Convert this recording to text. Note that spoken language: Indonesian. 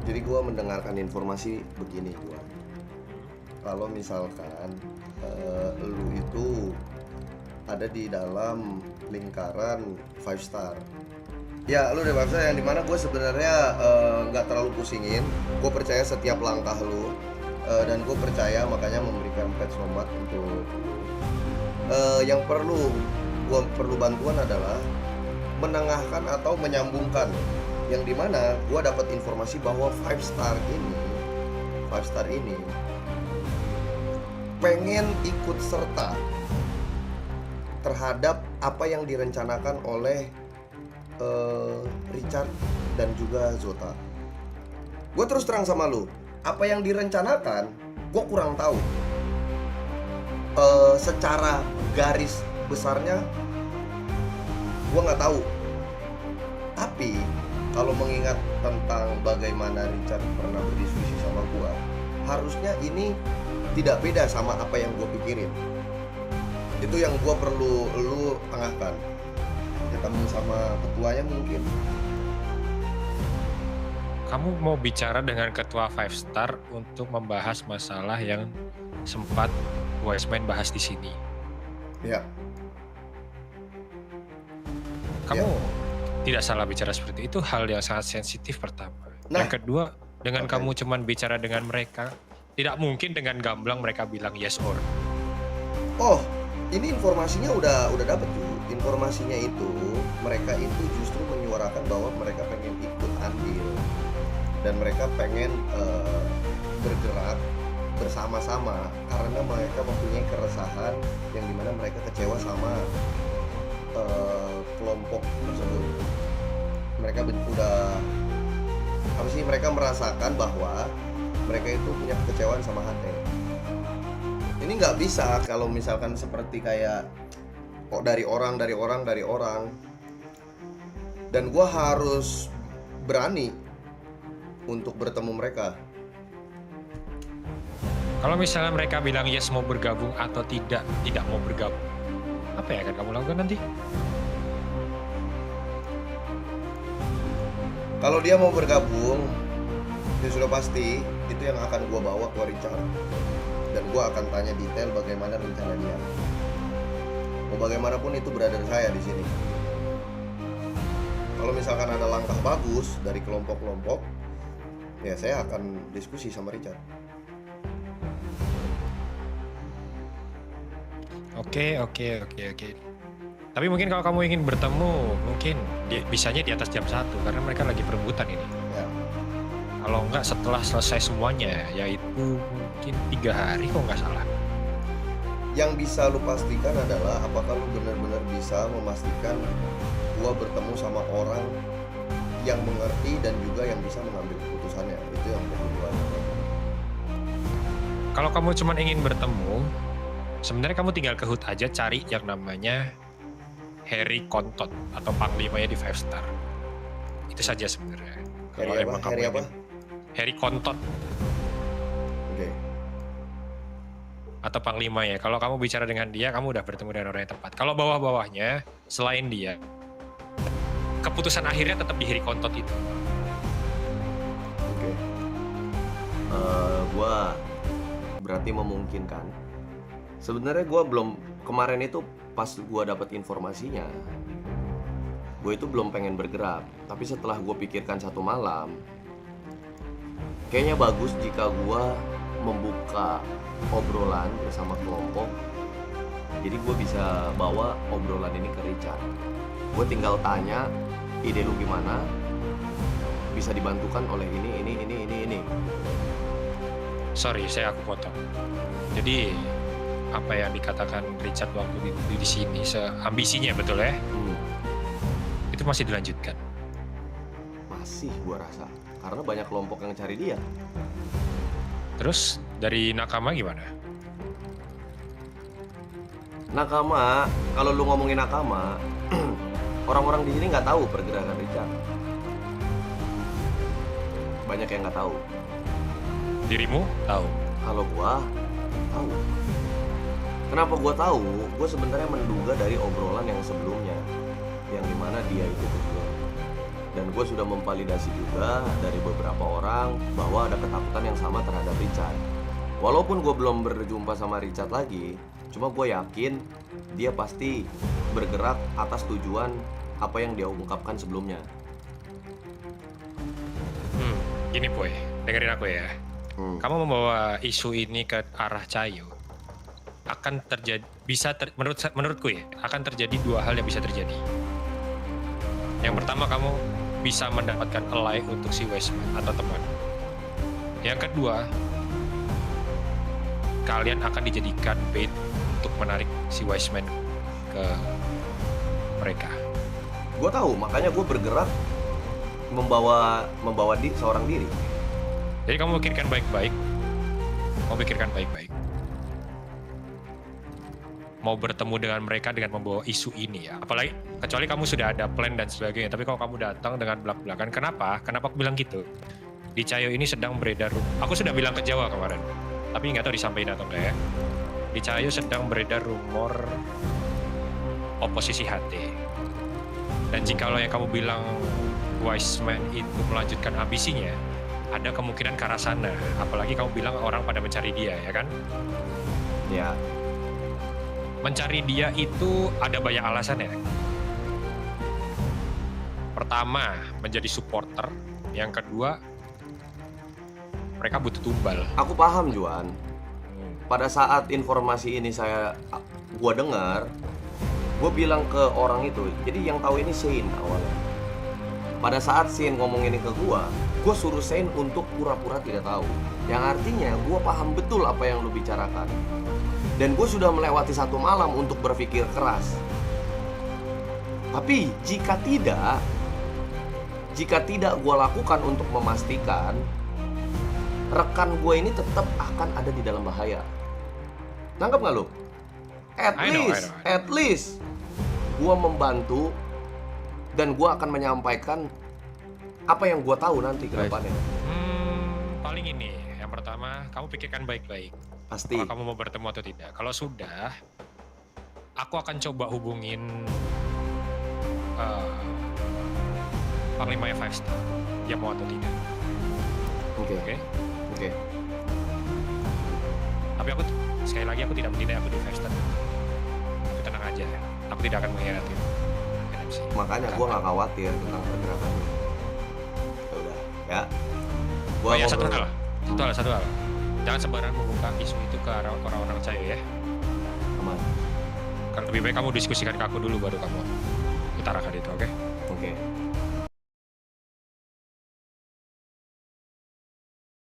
Jadi gue mendengarkan informasi begini gue. Kalau misalkan lu itu ada di dalam lingkaran five star. Ya lu udah bahasa yang dimana gue sebenarnya nggak terlalu pusingin. Gue percaya setiap langkah lu dan gue percaya makanya memberikan pet nomad untuk yang perlu bantuan adalah menengahkan atau menyambungkan yang dimana gue dapat informasi bahwa five star ini pengen ikut serta terhadap apa yang direncanakan oleh Richard dan juga Zota. Gue terus terang sama lu, apa yang direncanakan gue kurang tahu. Secara garis besarnya gue nggak tahu. Tapi kalau mengingat tentang bagaimana Richard pernah berdiskusi sama gue, harusnya ini tidak beda sama apa yang gue pikirin. Itu yang gue perlu lu tengahkan. Ketemu sama ketuanya mungkin. Kamu mau bicara dengan ketua Five Star untuk membahas masalah yang sempat Wiseman bahas di sini. Ya. Kamu tidak salah bicara seperti itu, hal yang sangat sensitif pertama. Nah, yang kedua, dengan kamu cuman bicara dengan mereka, tidak mungkin dengan gamblang mereka bilang yes or. Oh, ini informasinya udah dapat tuh. Informasinya itu mereka itu justru menyuarakan bahwa mereka pengen ikut andil dan mereka pengen bergerak bersama-sama karena mereka mempunyai keresahan yang dimana mereka kecewa sama kelompok tersebut. Mereka mereka merasakan bahwa mereka itu punya kekecewaan sama HT. Ini nggak bisa kalau misalkan seperti kayak dari orang. Dan gue harus berani untuk bertemu mereka. Kalau misalnya mereka bilang yes mau bergabung atau tidak mau bergabung, apa yang akan kamu lakukan nanti? Kalau dia mau bergabung, ya sudah pasti itu yang akan gue bawa ke Richard. Dan gue akan tanya detail bagaimana rencana dia. Mau bagaimanapun itu brother saya di sini. Kalau misalkan ada langkah bagus dari kelompok-kelompok, ya saya akan diskusi sama Richard. Oke. Tapi mungkin kalau kamu ingin bertemu, mungkin bisanya di atas jam 1 karena mereka lagi perebutan ini. Ya. Kalau enggak setelah selesai semuanya, yaitu mungkin 3 hari kok nggak salah. Yang bisa lu pastikan adalah apakah lu benar-benar bisa memastikan gua bertemu sama orang yang mengerti dan juga yang bisa mengambil keputusannya. Itu yang perlu gua lakukan. Kalau kamu cuma ingin bertemu, sebenarnya kamu tinggal ke HUT aja cari yang namanya Harry Kontot atau panglimanya di Five Star. Itu saja sebenarnya. Kalau emang kamu ingin Harry Kontot. Oke. Atau panglimanya. Kalau kamu bicara dengan dia, kamu udah bertemu dengan orang yang tepat. Kalau bawah-bawahnya, selain dia, keputusan akhirnya tetap di Harry Kontot itu. Oke. Gua berarti memungkinkan. Sebenarnya gue belum kemarin itu pas gue dapat informasinya, gue itu belum pengen bergerak. Tapi setelah gue pikirkan satu malam, kayaknya bagus jika gue membuka obrolan bersama kelompok. Jadi gue bisa bawa obrolan ini ke Richard. Gue tinggal tanya ide lu gimana, bisa dibantukan oleh ini. Sorry, aku potong. Jadi apa yang dikatakan Richard waktu di sini, ambisinya betul ya? Itu masih dilanjutkan. Masih gua rasa, karena banyak kelompok yang cari dia. Terus dari Nakama gimana? Nakama, kalau lu ngomongin Nakama, orang-orang di sini nggak tahu pergerakan Richard. Banyak yang nggak tahu. Dirimu tahu? Kalau gua tahu. Kenapa gua tahu? Gua sebenarnya menduga dari obrolan yang sebelumnya, yang dimana dia itu betul. Dan gua sudah memvalidasi juga dari beberapa orang bilang bahwa ada ketakutan yang sama terhadap Richard. Walaupun gue belum berjumpa sama Richard lagi, cuma gue yakin dia pasti bergerak atas tujuan apa yang dia ungkapkan sebelumnya. Gini Boy, dengerin aku ya. Kamu membawa isu ini ke arah Cahayu, akan terjadi, menurutku ya, akan terjadi dua hal yang bisa terjadi. Yang pertama, kamu bisa mendapatkan ally untuk si Wiseman atau teman. Yang kedua, kalian akan dijadikan bait untuk menarik si Wiseman ke mereka. Gue tahu, makanya gue bergerak membawa seorang diri. Jadi kamu pikirkan baik-baik. Mau bertemu dengan mereka dengan membawa isu ini ya. Apalagi kecuali kamu sudah ada plan dan sebagainya. Tapi kalau kamu datang dengan belak-belakan, kenapa? Kenapa aku bilang gitu? Di Cahayu ini sedang beredar. Aku sudah bilang ke Jawa kemarin. Tapi nggak tahu disampaikan atau enggak ya. Di Cahayu sedang beredar rumor oposisi HT. Dan jikalau yang kamu bilang Wiseman itu melanjutkan ambisinya, ada kemungkinan ke arah sana. Apalagi kamu bilang orang pada mencari dia, ya kan? Ya. Mencari dia itu ada banyak alasan ya. Pertama, menjadi supporter. Yang kedua, mereka butuh tumbal. Aku paham, Juan. Pada saat informasi ini gua dengar, gue bilang ke orang itu, jadi yang tahu ini Shane awalnya. Pada saat Shane ngomong ini ke gue suruh Shane untuk pura-pura tidak tahu. Yang artinya gue paham betul apa yang lu bicarakan. Dan gue sudah melewati satu malam untuk berpikir keras. Tapi jika tidak gue lakukan untuk memastikan, rekan gue ini tetap akan ada di dalam bahaya. Nangkep gak lu? At least gue membantu dan gue akan menyampaikan apa yang gue tahu nanti ke depannya. Paling ini, yang pertama, kamu pikirkan baik-baik. Pasti. Kalau kamu mau bertemu atau tidak. Kalau sudah, aku akan coba hubungin Panglimanya 5 Star. Dia mau atau tidak. Oke. Tapi aku, sekali lagi aku tidak menilai aku di 5 Star. Aku tenang aja. Aku tidak akan mengkhianati NMC. Makanya gue gak khawatir tentang pergerakannya. Ya. Satu hal. Jangan sembarangan membuka isu itu ke orang-orang Cahayu ya. Aman. Kan lebih baik kamu diskusikan ke aku dulu baru kamu utarakan itu, oke? Oke.